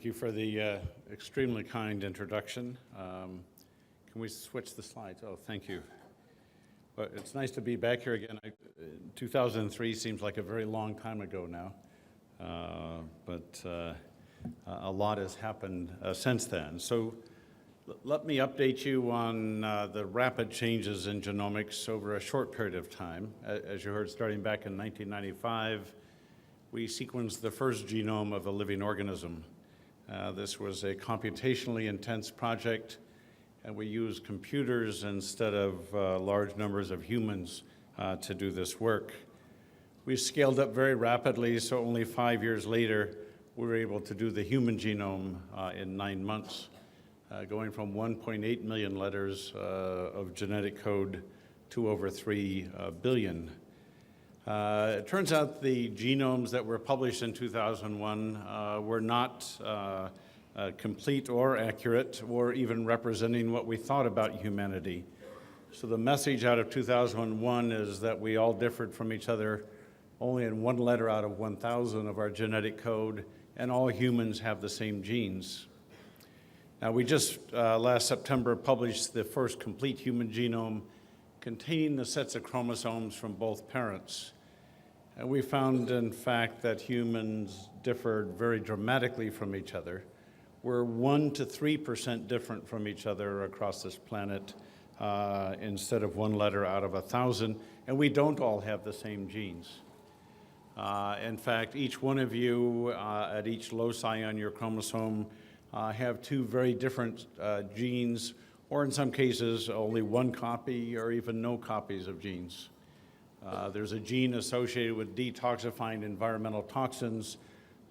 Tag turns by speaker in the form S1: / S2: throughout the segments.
S1: Thank you for the extremely kind introduction. Can we switch the slides? Oh, thank you. Well, it's nice to be back here again. 2003 seems like a very long time ago now, but a lot has happened since then. So let me update you on the rapid changes in genomics over a short period of time. As you heard, starting back in 1995, we sequenced the first genome of a living organism. This was a computationally intense project, and we used computers instead of large numbers of humans to do this work. We scaled up very rapidly, so only 5 years later, we were able to do the human genome in 9 months, going from 1.8 million letters of genetic code to over 3 billion. It turns out the genomes that were published in 2001 were not complete or accurate or even representing what we thought about humanity. So the message out of 2001 is that we all differed from each other only in 1 letter out of 1,000 of our genetic code, and all humans have the same genes. Now, we just last September published the first complete human genome containing the sets of chromosomes from both parents. And we found, in fact, that humans differed very dramatically from each other. We're 1% to 3% different from each other across this planet instead of 1 letter out of 1,000, and we don't all have the same genes. In fact, each one of you at each loci on your chromosome have 2 very different genes, or in some cases, only 1 copy or even no copies of genes. There's a gene associated with detoxifying environmental toxins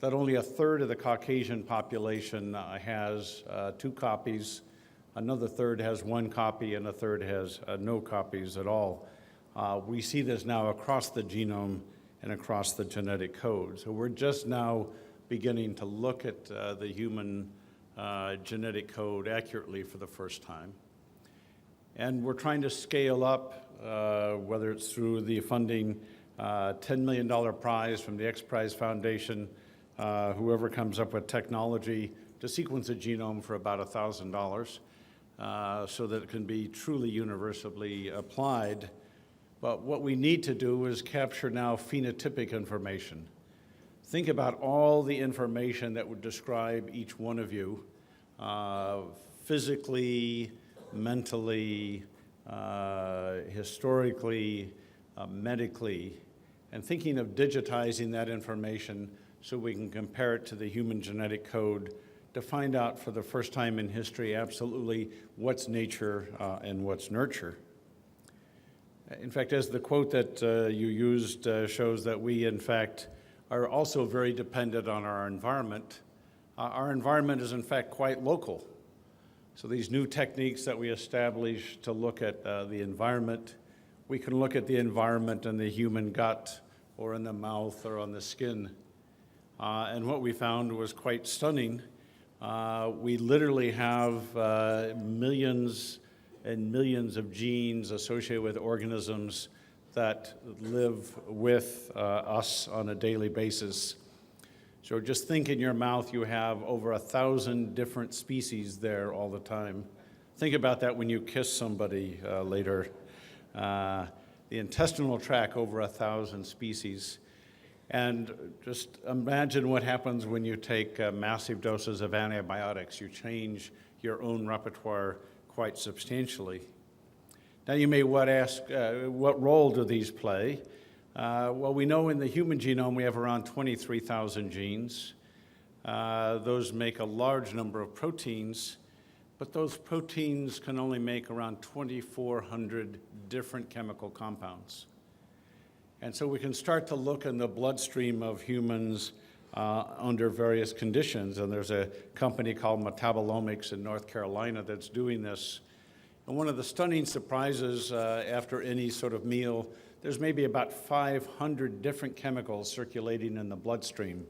S1: that only 1/3 of the Caucasian population has 2 copies. Another 1/3 has 1 copy, and 1/3 has no copies at all. We see this now across the genome and across the genetic code. So we're just now beginning to look at the human genetic code accurately for the first time. And we're trying to scale up, whether it's through the funding $10 million prize from the X Prize Foundation, whoever comes up with technology to sequence a genome for about $1,000 so that it can be truly universally applied. But what we need to do is capture now phenotypic information. Think about all the information that would describe each one of you physically, mentally, historically, medically, and thinking of digitizing that information so we can compare it to the human genetic code to find out for the first time in history absolutely what's nature and what's nurture. In fact, as the quote that you used shows, that we, in fact, are also very dependent on our environment. Our environment is, in fact, quite local. So these new techniques that we establish to look at the environment, we can look at the environment in the human gut or in the mouth or on the skin. And what we found was quite stunning. We literally have millions and millions of genes associated with organisms that live with us on a daily basis. So just think, in your mouth you have over 1,000 different species there all the time. Think about that when you kiss somebody later. The intestinal tract, over 1,000 species. And just imagine what happens when you take massive doses of antibiotics. You change your own repertoire quite substantially. Now you may ask, what role do these play? Well, we know in the human genome we have around 23,000 genes. Those make a large number of proteins, but those proteins can only make around 2,400 different chemical compounds. And so we can start to look in the bloodstream of humans under various conditions, and there's a company called Metabolomics in North Carolina that's doing this. And one of the stunning surprises after any sort of meal, there's maybe about 500 different chemicals circulating in the bloodstream.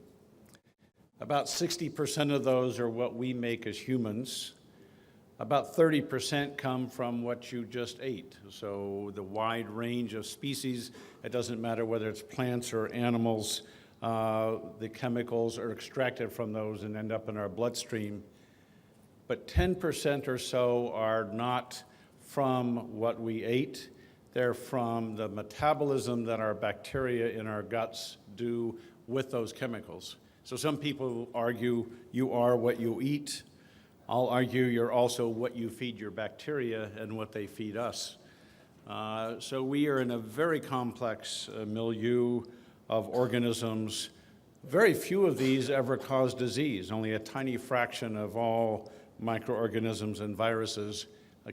S1: About 60% of those are what we make as humans. About 30% come from what you just ate. So the wide range of species, it doesn't matter whether it's plants or animals, the chemicals are extracted from those and end up in our bloodstream. But 10% or so are not from what we ate. They're from the metabolism that our bacteria in our guts do with those chemicals. So some people argue you are what you eat. I'll argue you're also what you feed your bacteria and what they feed us. So we are in a very complex milieu of organisms. Very few of these ever cause disease. Only a tiny fraction of all microorganisms and viruses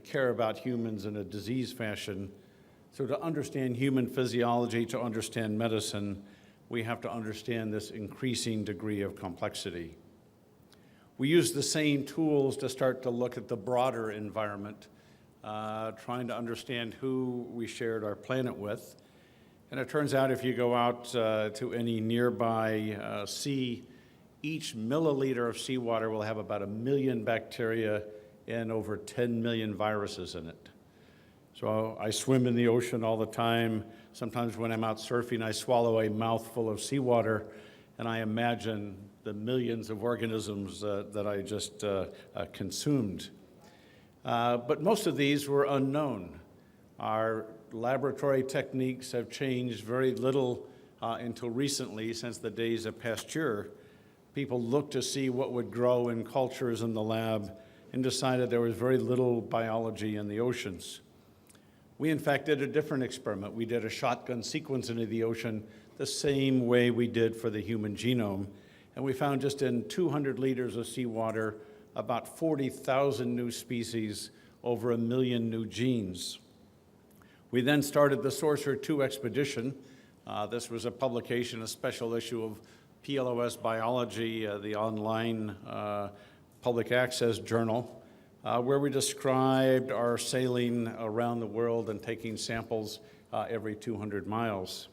S1: care about humans in a disease fashion. So to understand human physiology, to understand medicine, we have to understand this increasing degree of complexity. We use the same tools to start to look at the broader environment, trying to understand who we shared our planet with. And it turns out if you go out to any nearby sea, each milliliter of seawater will have about 1 million bacteria and over 10 million viruses in it. So I swim in the ocean all the time. Sometimes when I'm out surfing, I swallow a mouthful of seawater, and I imagine the millions of organisms that I just consumed. But most of these were unknown. Our laboratory techniques have changed very little until recently, since the days of Pasteur. People looked to see what would grow in cultures in the lab and decided there was very little biology in the oceans. We, in fact, did a different experiment. We did a shotgun sequencing of the ocean the same way we did for the human genome. And we found just in 200 liters of seawater, about 40,000 new species, over 1 million new genes. We then started the Sorcerer II expedition. This was a publication, a special issue of PLOS Biology, the online public access journal, where we described our sailing around the world and taking samples every 200 miles.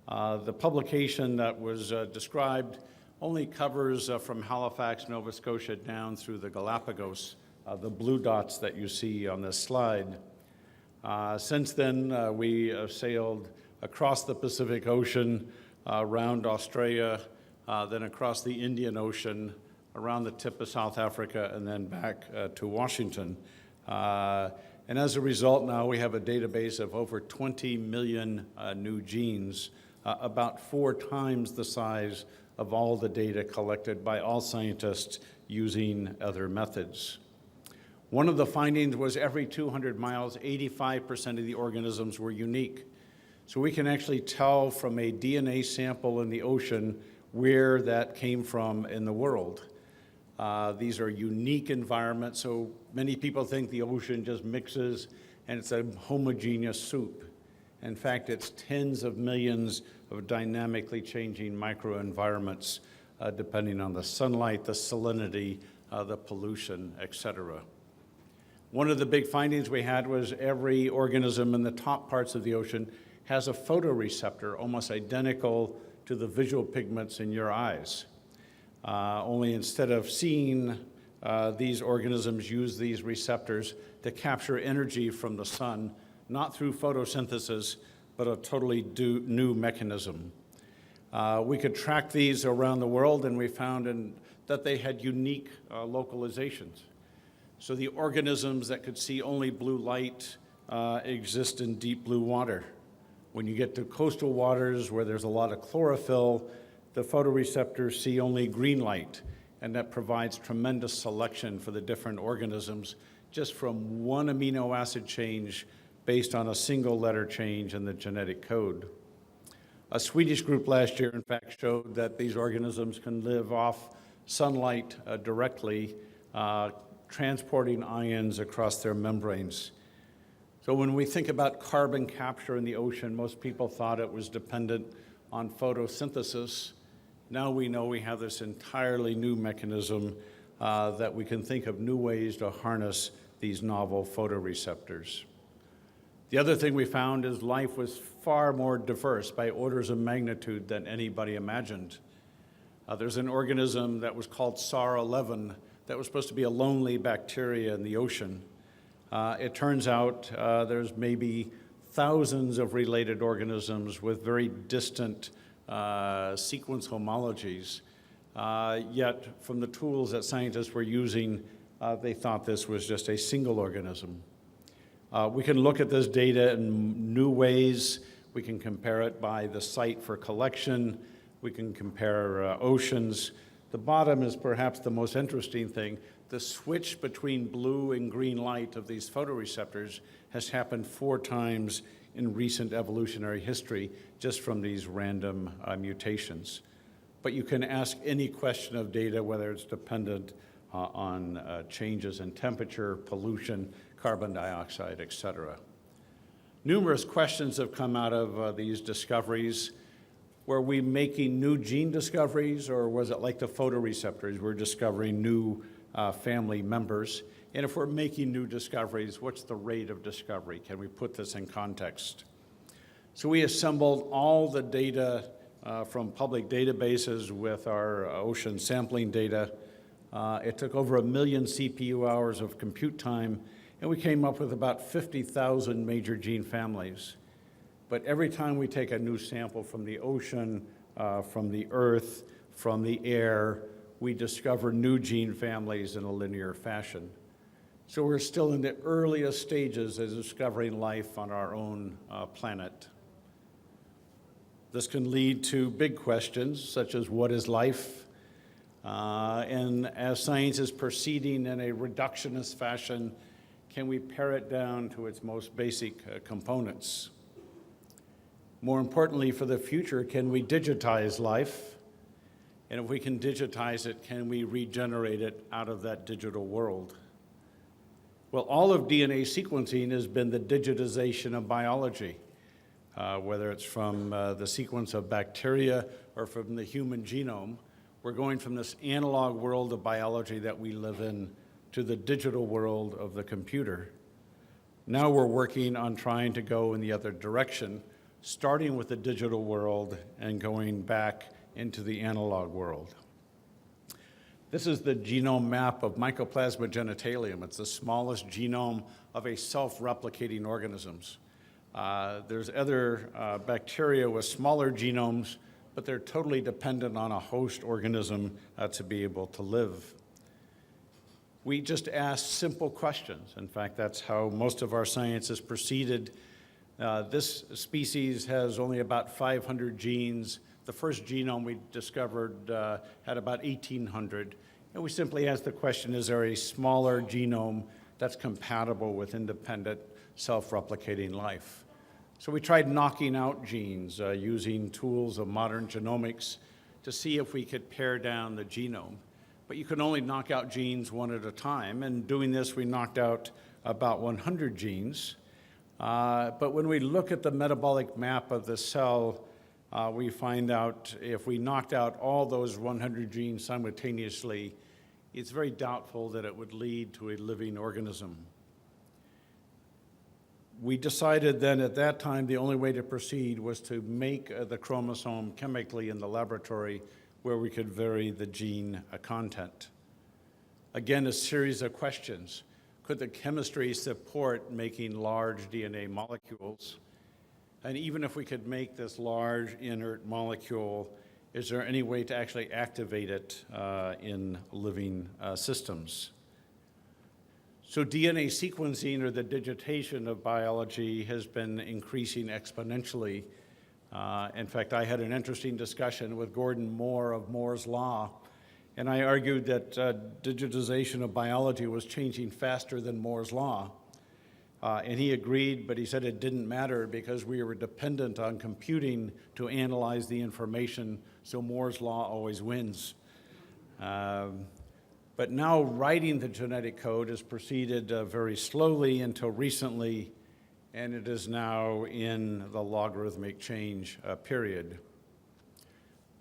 S1: The publication that was described only covers from Halifax, Nova Scotia down through the Galapagos, the blue dots that you see on this slide. Since then, we sailed across the Pacific Ocean, around Australia, then across the Indian Ocean, around the tip of South Africa, and then back to Washington. And as a result, now we have a database of over 20 million new genes, about 4 times the size of all the data collected by all scientists using other methods. One of the findings was every 200 miles, 85% of the organisms were unique. So we can actually tell from a DNA sample in the ocean where that came from in the world. These are unique environments, so many people think the ocean just mixes and it's a homogeneous soup. In fact, it's tens of millions of dynamically changing microenvironments depending on the sunlight, the salinity, the pollution, etc. One of the big findings we had was every organism in the top parts of the ocean has a photoreceptor almost identical to the visual pigments in your eyes. Only instead of seeing these organisms use these receptors to capture energy from the sun, not through photosynthesis, but a totally new mechanism. We could track these around the world, and we found that they had unique localizations. So the organisms that could see only blue light exist in deep blue water. When you get to coastal waters where there's a lot of chlorophyll, the photoreceptors see only green light, and that provides tremendous selection for the different organisms just from one amino acid change based on a single letter change in the genetic code. A Swedish group last year, in fact, showed that these organisms can live off sunlight directly, transporting ions across their membranes. So when we think about carbon capture in the ocean, most people thought it was dependent on photosynthesis. Now we know we have this entirely new mechanism that we can think of new ways to harness these novel photoreceptors. The other thing we found is life was far more diverse by orders of magnitude than anybody imagined. There's an organism that was called SAR-11 that was supposed to be a lonely bacteria in the ocean. It turns out there's maybe thousands of related organisms with very distant sequence homologies. Yet, from the tools that scientists were using, they thought this was just a single organism. We can look at this data in new ways. We can compare it by the site for collection. We can compare oceans. The bottom is perhaps the most interesting thing. The switch between blue and green light of these photoreceptors has happened 4 times in recent evolutionary history, just from these random mutations. But you can ask any question of data, whether it's dependent on changes in temperature, pollution, carbon dioxide, et cetera. Numerous questions have come out of these discoveries. Were we making new gene discoveries, or was it like the photoreceptors? We're discovering new family members. And if we're making new discoveries, what's the rate of discovery? Can we put this in context? So we assembled all the data from public databases with our ocean sampling data. It took over 1 million CPU hours of compute time, and we came up with about 50,000 major gene families. But every time we take a new sample from the ocean, from the earth, from the air, we discover new gene families in a linear fashion. So we're still in the earliest stages of discovering life on our own planet. This can lead to big questions, such as what is life? And as science is proceeding in a reductionist fashion, can we pare it down to its most basic components? More importantly, for the future, can we digitize life? And if we can digitize it, can we regenerate it out of that digital world? Well, all of DNA sequencing has been the digitization of biology, whether it's from the sequence of bacteria or from the human genome. We're going from this analog world of biology that we live in to the digital world of the computer. Now we're working on trying to go in the other direction, starting with the digital world and going back into the analog world. This is the genome map of Mycoplasma genitalium. It's the smallest genome of a self-replicating organisms. There's other bacteria with smaller genomes, but they're totally dependent on a host organism to be able to live. We just ask simple questions. In fact, that's how most of our science has proceeded. This species has only about 500 genes. The first genome we discovered had about 1,800. And we simply ask the question, is there a smaller genome that's compatible with independent, self-replicating life? So we tried knocking out genes using tools of modern genomics to see if we could pare down the genome. But you can only knock out genes one at a time, and doing this, we knocked out about 100 genes. But when we look at the metabolic map of the cell, we find out if we knocked out all those 100 genes simultaneously, it's very doubtful that it would lead to a living organism. We decided then at that time the only way to proceed was to make the chromosome chemically in the laboratory where we could vary the gene content. Again, a series of questions. Could the chemistry support making large DNA molecules? And even if we could make this large inert molecule, is there any way to actually activate it in living systems? So DNA sequencing, or the digitation of biology, has been increasing exponentially. In fact, I had an interesting discussion with Gordon Moore of Moore's Law, and I argued that digitization of biology was changing faster than Moore's Law. And he agreed, but he said it didn't matter because we were dependent on computing to analyze the information, so Moore's Law always wins. But now writing the genetic code has proceeded very slowly until recently, and it is now in the logarithmic change period.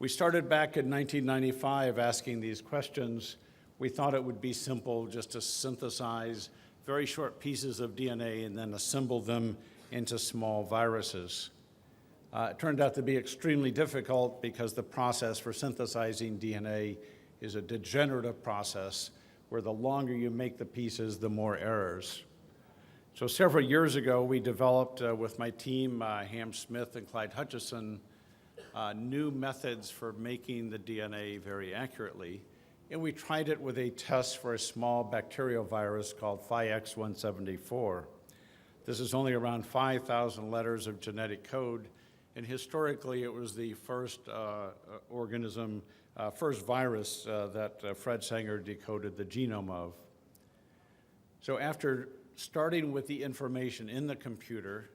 S1: We started back in 1995 asking these questions. We thought it would be simple just to synthesize very short pieces of DNA and then assemble them into small viruses. It turned out to be extremely difficult because the process for synthesizing DNA is a degenerative process where the longer you make the pieces, the more errors. So several years ago, we developed with my team, Ham Smith and Clyde Hutchison, new methods for making the DNA very accurately. And we tried it with a test for a small bacterial virus called Phi-X174. This is only around 5,000 letters of genetic code, and historically it was the first first virus that Fred Sanger decoded the genome of. So after starting with the information in the computer,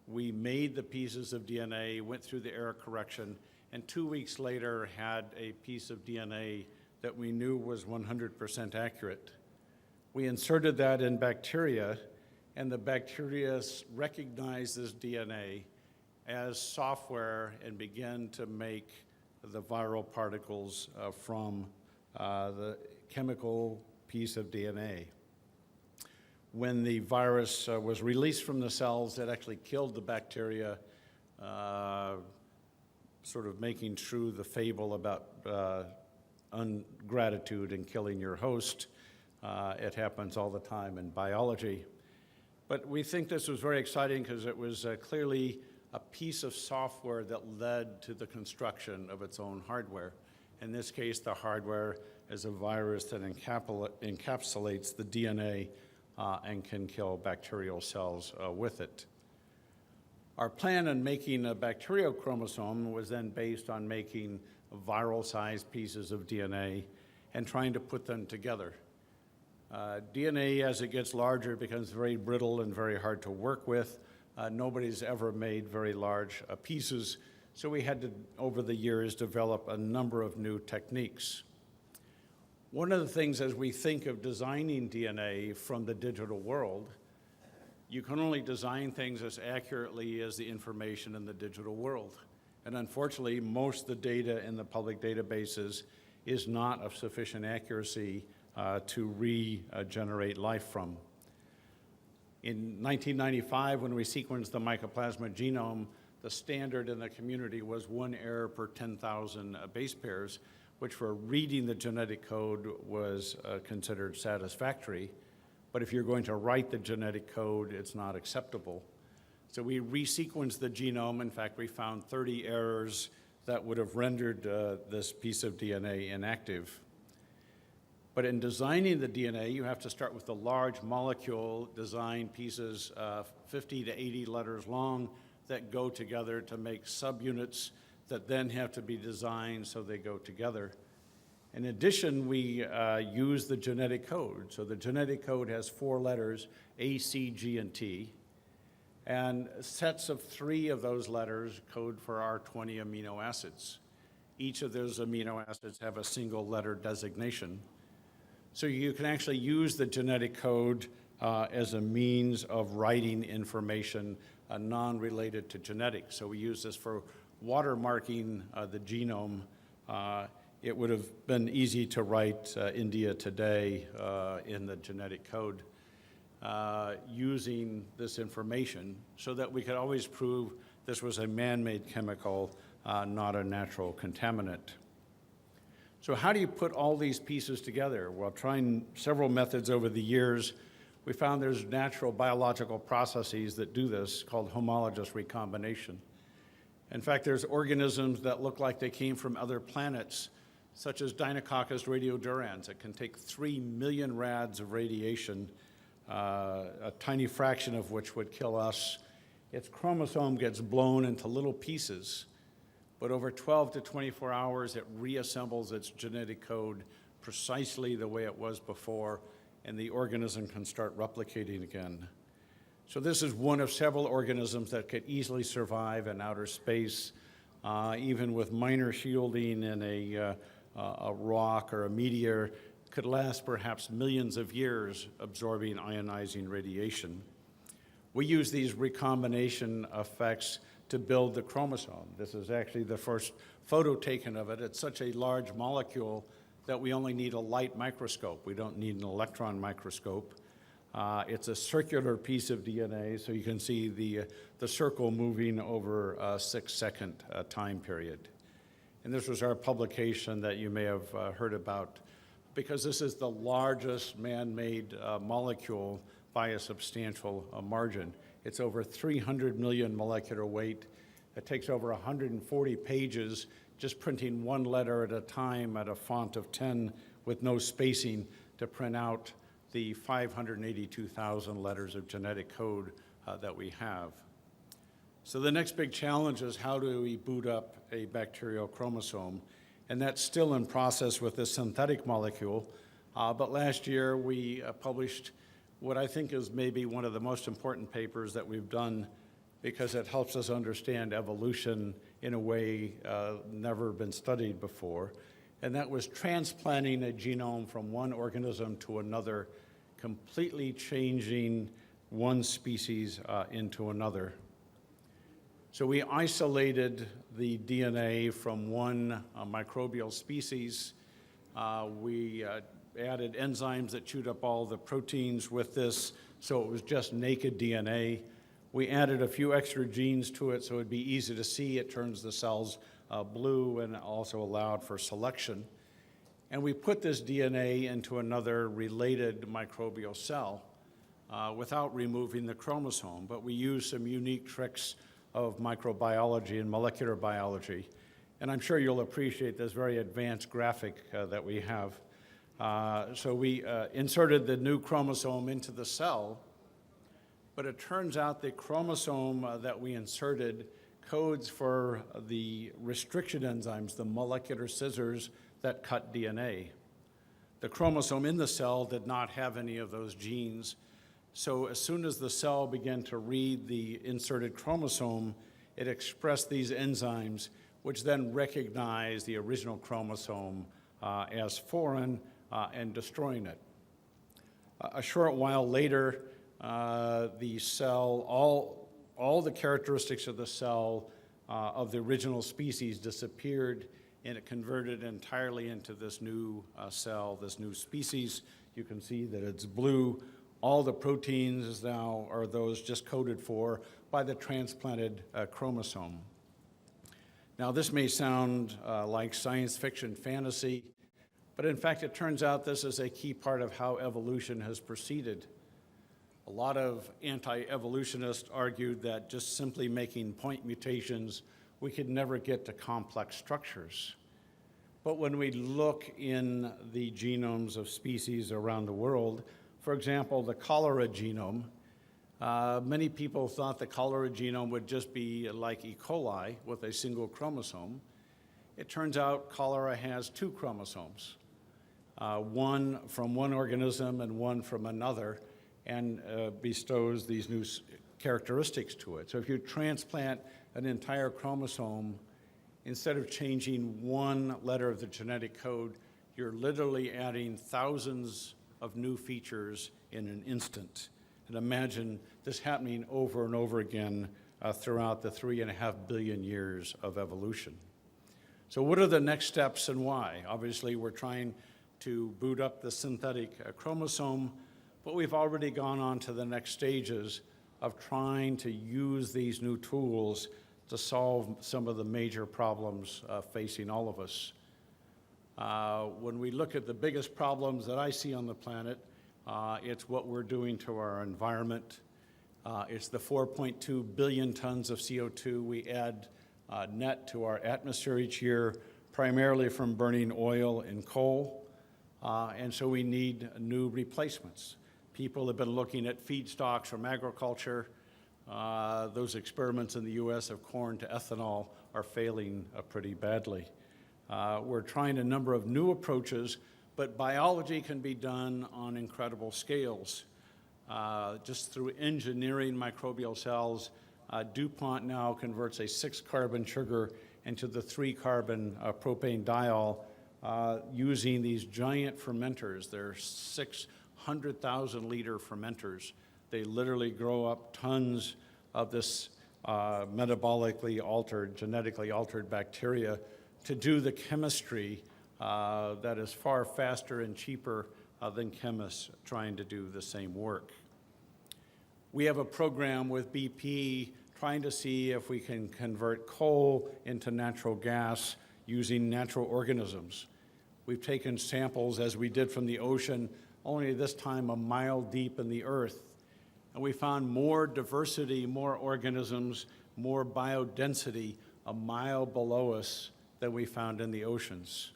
S1: we made the pieces of DNA, went through the error correction, and 2 weeks later had a piece of DNA that we knew was 100% accurate. We inserted that in bacteria, and the bacteria recognized this DNA as software and began to make the viral particles from the chemical piece of DNA. When the virus was released from the cells, it actually killed the bacteria, sort of making true the fable about ingratitude and killing your host. It happens all the time in biology. But we think this was very exciting because it was clearly a piece of software that led to the construction of its own hardware. In this case, the hardware is a virus that encapsulates the DNA and can kill bacterial cells with it. Our plan on making a bacterial chromosome was then based on making viral-sized pieces of DNA and trying to put them together. DNA, as it gets larger, becomes very brittle and very hard to work with. Nobody's ever made very large pieces, so we had to, over the years, develop a number of new techniques. One of the things as we think of designing DNA from the digital world, you can only design things as accurately as the information in the digital world. And unfortunately, most of the data in the public databases is not of sufficient accuracy to regenerate life from. In 1995, when we sequenced the Mycoplasma genome, the standard in the community was 1 error per 10,000 base pairs, which for reading the genetic code was considered satisfactory. But if you're going to write the genetic code, it's not acceptable. So we resequenced the genome. In fact, we found 30 errors that would have rendered this piece of DNA inactive. But in designing the DNA, you have to start with the large molecule design pieces, 50 to 80 letters long, that go together to make subunits that then have to be designed so they go together. In addition, we use the genetic code. So the genetic code has 4 letters, A, C, G, and T. And sets of 3 of those letters code for our 20 amino acids. Each of those amino acids have a single letter designation. So you can actually use the genetic code as a means of writing information non-related to genetics. So we use this for watermarking the genome. It would have been easy to write India today in the genetic code using this information so that we could always prove this was a man-made chemical, not a natural contaminant. So how do you put all these pieces together? Well, trying several methods over the years, we found there's natural biological processes that do this called homologous recombination. In fact, there's organisms that look like they came from other planets, such as Deinococcus radiodurans. It can take 3 million rads of radiation, a tiny fraction of which would kill us. Its chromosome gets blown into little pieces, but over 12 to 24 hours, it reassembles its genetic code precisely the way it was before, and the organism can start replicating again. So this is one of several organisms that could easily survive in outer space, even with minor shielding in a rock or a meteor, could last perhaps millions of years absorbing ionizing radiation. We use these recombination effects to build the chromosome. This is actually the first photo taken of it. It's such a large molecule that we only need a light microscope. We don't need an electron microscope. It's a circular piece of DNA, so you can see the circle moving over a 6-second time period. And this was our publication that you may have heard about, because this is the largest man-made molecule by a substantial margin. It's over 300 million molecular weight. It takes over 140 pages just printing one letter at a time at a font of 10 with no spacing to print out the 582,000 letters of genetic code that we have. So the next big challenge is how do we boot up a bacterial chromosome? And that's still in process with this synthetic molecule. But last year we published what I think is maybe one of the most important papers that we've done because it helps us understand evolution in a way never been studied before. And that was transplanting a genome from one organism to another, completely changing one species into another. So we isolated the DNA from one microbial species. We added enzymes that chewed up all the proteins with this, so it was just naked DNA. We added a few extra genes to it so it'd be easy to see. It turns the cells blue and also allowed for selection. And we put this DNA into another related microbial cell without removing the chromosome, but we used some unique tricks of microbiology and molecular biology. And I'm sure you'll appreciate this very advanced graphic that we have. So we inserted the new chromosome into the cell, but it turns out the chromosome that we inserted codes for the restriction enzymes, the molecular scissors that cut DNA. The chromosome in the cell did not have any of those genes. So as soon as the cell began to read the inserted chromosome, it expressed these enzymes, which then recognized the original chromosome as foreign and destroying it. A short while later, the cell, all the characteristics of the cell of the original species disappeared, and it converted entirely into this new cell, this new species. You can see that it's blue. All the proteins now are those just coded for by the transplanted chromosome. Now, this may sound like science fiction fantasy, but in fact, it turns out this is a key part of how evolution has proceeded. A lot of anti-evolutionists argued that just simply making point mutations, we could never get to complex structures. But when we look in the genomes of species around the world, for example, the cholera genome, many people thought the cholera genome would just be like E. coli with a single chromosome. It turns out cholera has two chromosomes, one from one organism and one from another, and bestows these new characteristics to it. So if you transplant an entire chromosome, instead of changing one letter of the genetic code, you're literally adding thousands of new features in an instant. And imagine this happening over and over again throughout the 3.5 billion years of evolution. So what are the next steps and why? Obviously, we're trying to boot up the synthetic chromosome, but we've already gone on to the next stages of trying to use these new tools to solve some of the major problems facing all of us. When we look at the biggest problems that I see on the planet, it's what we're doing to our environment. It's the 4.2 billion tons of CO2 we add net to our atmosphere each year, primarily from burning oil and coal. And so we need new replacements. People have been looking at feedstocks from agriculture. Those experiments in the US of corn to ethanol are failing pretty badly. We're trying a number of new approaches, but biology can be done on incredible scales. Just through engineering microbial cells, DuPont now converts a 6-carbon sugar into the 3-carbon propane diol using these giant fermenters. They're 600,000 liter fermenters. They literally grow up tons of this metabolically altered, genetically altered bacteria to do the chemistry that is far faster and cheaper than chemists trying to do the same work. We have a program with BP trying to see if we can convert coal into natural gas using natural organisms. We've taken samples, as we did from the ocean, only this time a mile deep in the earth. and we found more diversity, more organisms, more biodensity a mile below us than we found in the oceans.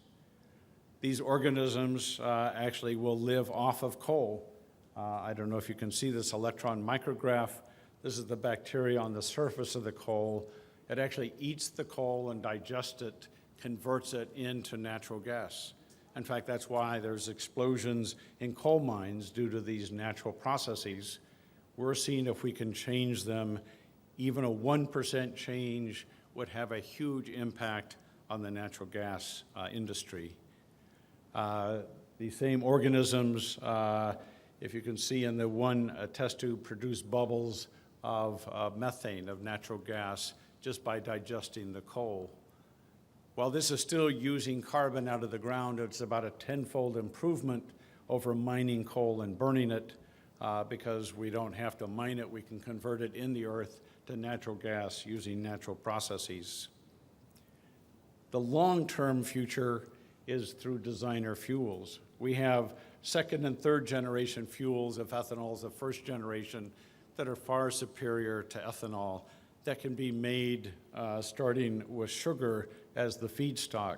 S1: These organisms actually will live off of coal. I don't know if you can see this electron micrograph. This is the bacteria on the surface of the coal. It actually eats the coal and digests it, converts it into natural gas. In fact, that's why there's explosions in coal mines due to these natural processes. We're seeing if we can change them. Even a 1% change would have a huge impact on the natural gas industry. These same organisms, if you can see in the one test tube, produce bubbles of methane, of natural gas, just by digesting the coal. While this is still using carbon out of the ground, it's about a 10-fold improvement over mining coal and burning it, because we don't have to mine it, we can convert it in the earth to natural gas using natural processes. The long-term future is through designer fuels. We have second and third generation fuels of ethanols of first generation that are far superior to ethanol, that can be made starting with sugar as the feedstock.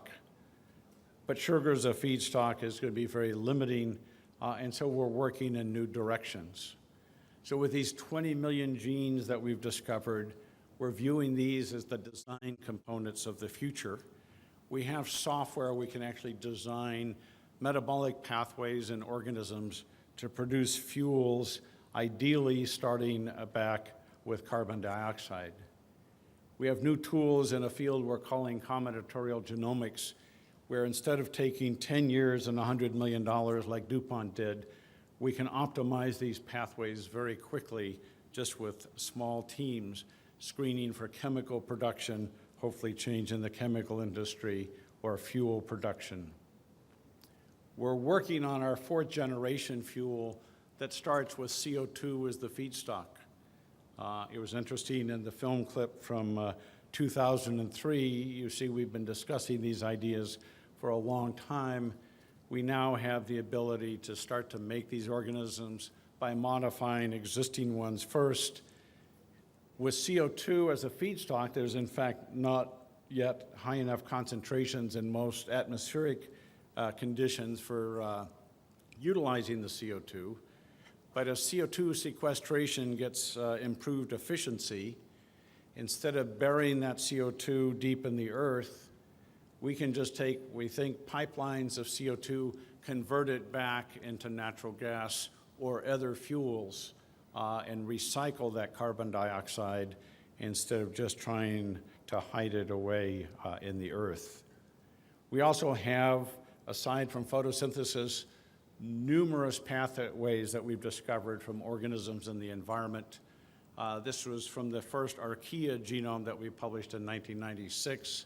S1: But sugar as a feedstock is going to be very limiting, and so we're working in new directions. So with these 20 million genes that we've discovered, we're viewing these as the design components of the future. We have software we can actually design metabolic pathways in organisms to produce fuels, ideally starting back with carbon dioxide. We have new tools in a field we're calling combinatorial genomics, where instead of taking 10 years and $100 million like DuPont did, we can optimize these pathways very quickly just with small teams, screening for chemical production, hopefully change in the chemical industry or fuel production. We're working on our fourth generation fuel that starts with CO2 as the feedstock. It was interesting in the film clip from 2003, you see we've been discussing these ideas for a long time. We now have the ability to start to make these organisms by modifying existing ones first. With CO2 as a feedstock, there's in fact not yet high enough concentrations in most atmospheric conditions for utilizing the CO2. But as CO2 sequestration gets improved efficiency, instead of burying that CO2 deep in the earth, we can just take, we think, pipelines of CO2, convert it back into natural gas or other fuels, and recycle that carbon dioxide instead of just trying to hide it away in the earth. We also have, aside from photosynthesis, numerous pathways that we've discovered from organisms in the environment. This was from the first archaea genome that we published in 1996.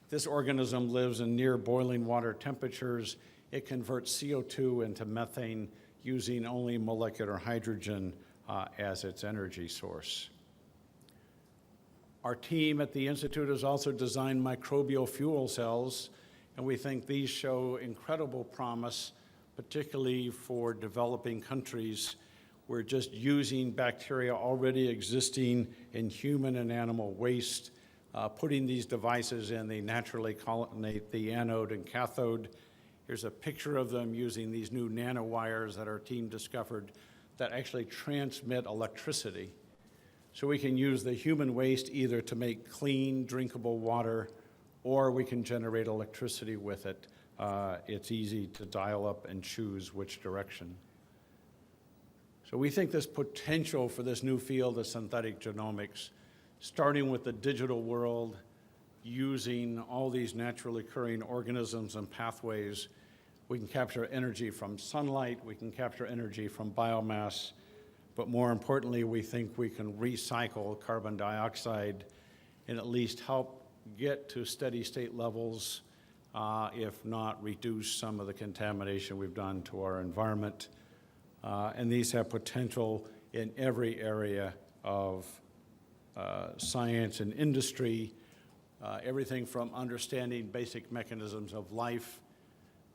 S1: This organism lives in near boiling water temperatures. It converts CO2 into methane using only molecular hydrogen as its energy source. Our team at the Institute has also designed microbial fuel cells, and we think these show incredible promise, particularly for developing countries. We're just using bacteria already existing in human and animal waste, putting these devices in, they naturally colonate the anode and cathode. Here's a picture of them using these new nanowires that our team discovered that actually transmit electricity. So we can use the human waste either to make clean, drinkable water, or we can generate electricity with it. It's easy to dial up and choose which direction. So we think this potential for this new field of synthetic genomics, starting with the digital world, using all these naturally occurring organisms and pathways, we can capture energy from sunlight, we can capture energy from biomass, but more importantly, we think we can recycle carbon dioxide and at least help get to steady state levels, if not reduce some of the contamination we've done to our environment. And these have potential in every area of science and industry, everything from understanding basic mechanisms of life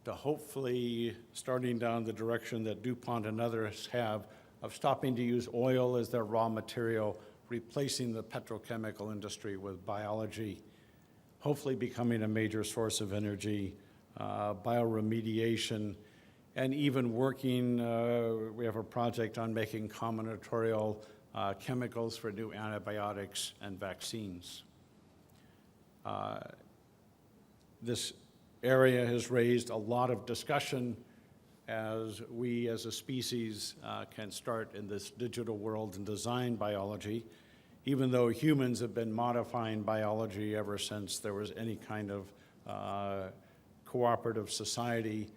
S1: to hopefully starting down the direction that DuPont and others have of stopping to use oil as their raw material, replacing the petrochemical industry with biology, hopefully becoming a major source of energy, bioremediation, and even working, we have a project on making combinatorial chemicals for new antibiotics and vaccines. This area has raised a lot of discussion as we as a species can start in this digital world and design biology, even though humans have been modifying biology ever since there was any kind of cooperative society.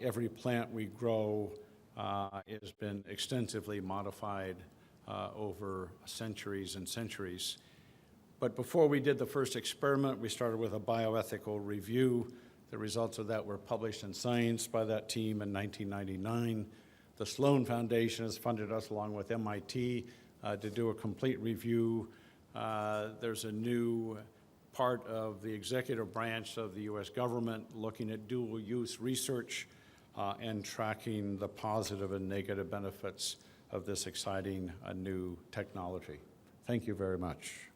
S1: Every plant we grow has been extensively modified over centuries and centuries. But before we did the first experiment, we started with a bioethical review. The results of that were published in Science by that team in 1999. The Sloan Foundation has funded us along with MIT to do a complete review. There's a new part of the executive branch of the US government looking at dual use research and tracking the positive and negative benefits of this exciting new technology. Thank you very much.